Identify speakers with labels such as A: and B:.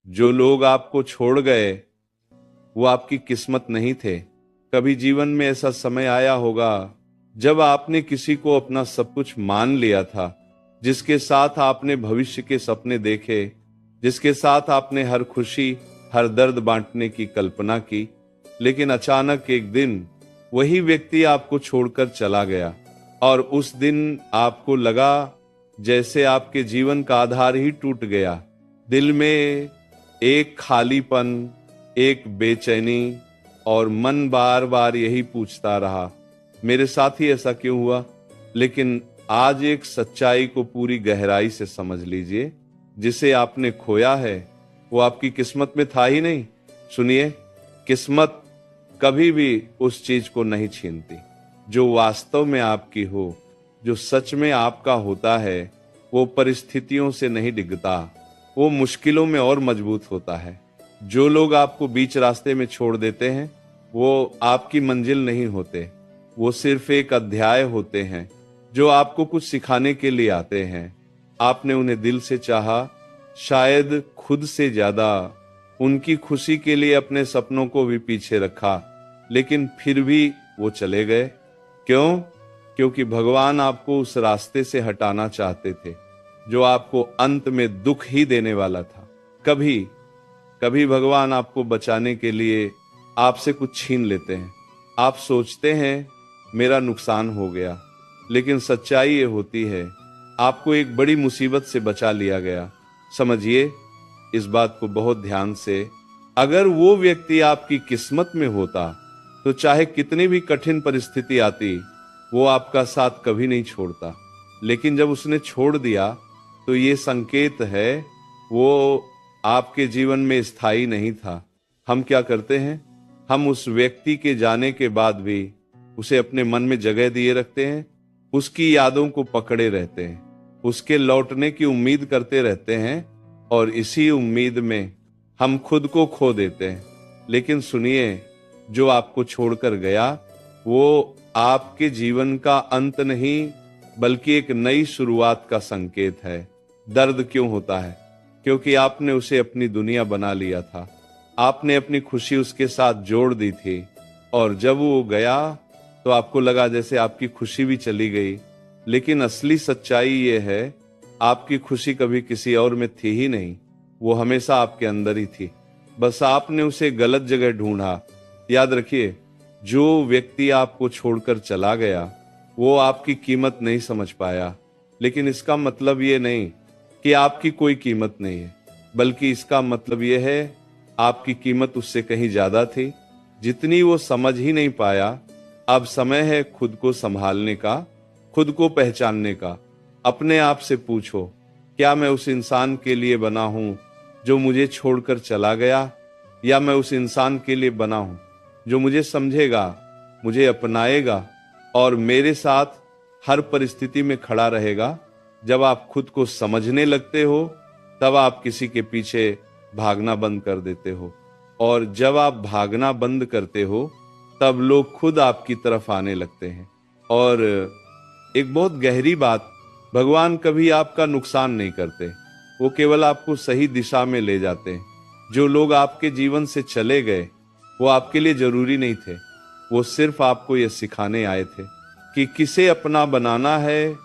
A: जो लोग आपको छोड़ गए वो आपकी किस्मत नहीं थे। कभी जीवन में ऐसा समय आया होगा जब आपने किसी को अपना सब कुछ मान लिया था, जिसके साथ आपने भविष्य के सपने देखे, जिसके साथ आपने हर खुशी हर दर्द बांटने की कल्पना की। लेकिन अचानक एक दिन वही व्यक्ति आपको छोड़कर चला गया और उस दिन आपको लगा जैसे आपके जीवन का आधार ही टूट गया। दिल में एक खालीपन, एक बेचैनी और मन बार बार यही पूछता रहा, मेरे साथ ही ऐसा क्यों हुआ। लेकिन आज एक सच्चाई को पूरी गहराई से समझ लीजिए, जिसे आपने खोया है वो आपकी किस्मत में था ही नहीं। सुनिए, किस्मत कभी भी उस चीज को नहीं छीनती जो वास्तव में आपकी हो। जो सच में आपका होता है वो परिस्थितियों से नहीं डिगता, वो मुश्किलों में और मजबूत होता है। जो लोग आपको बीच रास्ते में छोड़ देते हैं वो आपकी मंजिल नहीं होते, वो सिर्फ एक अध्याय होते हैं जो आपको कुछ सिखाने के लिए आते हैं। आपने उन्हें दिल से चाहा, शायद खुद से ज्यादा। उनकी खुशी के लिए अपने सपनों को भी पीछे रखा, लेकिन फिर भी वो चले गए। क्यों? क्योंकि भगवान आपको उस रास्ते से हटाना चाहते थे जो आपको अंत में दुख ही देने वाला था। कभी कभी भगवान आपको बचाने के लिए आपसे कुछ छीन लेते हैं। आप सोचते हैं मेरा नुकसान हो गया, लेकिन सच्चाई ये होती है आपको एक बड़ी मुसीबत से बचा लिया गया। समझिए इस बात को बहुत ध्यान से। अगर वो व्यक्ति आपकी किस्मत में होता तो चाहे कितनी भी कठिन परिस्थिति आती वो आपका साथ कभी नहीं छोड़ता। लेकिन जब उसने छोड़ दिया तो ये संकेत है वो आपके जीवन में स्थायी नहीं था। हम क्या करते हैं, हम उस व्यक्ति के जाने के बाद भी उसे अपने मन में जगह दिए रखते हैं, उसकी यादों को पकड़े रहते हैं, उसके लौटने की उम्मीद करते रहते हैं और इसी उम्मीद में हम खुद को खो देते हैं। लेकिन सुनिए, जो आपको छोड़कर गया वो आपके जीवन का अंत नहीं बल्कि एक नई शुरुआत का संकेत है। दर्द क्यों होता है? क्योंकि आपने उसे अपनी दुनिया बना लिया था, आपने अपनी खुशी उसके साथ जोड़ दी थी और जब वो गया तो आपको लगा जैसे आपकी खुशी भी चली गई। लेकिन असली सच्चाई ये है आपकी खुशी कभी किसी और में थी ही नहीं, वो हमेशा आपके अंदर ही थी, बस आपने उसे गलत जगह ढूंढा। याद रखिए, जो व्यक्ति आपको छोड़कर चला गया वो आपकी कीमत नहीं समझ पाया, लेकिन इसका मतलब ये नहीं कि आपकी कोई कीमत नहीं है, बल्कि इसका मतलब ये है आपकी कीमत उससे कहीं ज्यादा थी जितनी वो समझ ही नहीं पाया। अब समय है खुद को संभालने का, खुद को पहचानने का। अपने आप से पूछो, क्या मैं उस इंसान के लिए बना हूं जो मुझे छोड़कर चला गया, या मैं उस इंसान के लिए बना हूं जो मुझे समझेगा, मुझे अपनाएगा और मेरे साथ हर परिस्थिति में खड़ा रहेगा। जब आप खुद को समझने लगते हो तब आप किसी के पीछे भागना बंद कर देते हो, और जब आप भागना बंद करते हो तब लोग खुद आपकी तरफ आने लगते हैं। और एक बहुत गहरी बात, भगवान कभी आपका नुकसान नहीं करते, वो केवल आपको सही दिशा में ले जाते हैं। जो लोग आपके जीवन से चले गए वो आपके लिए जरूरी नहीं थे, वो सिर्फ आपको यह सिखाने आए थे कि किसे अपना बनाना है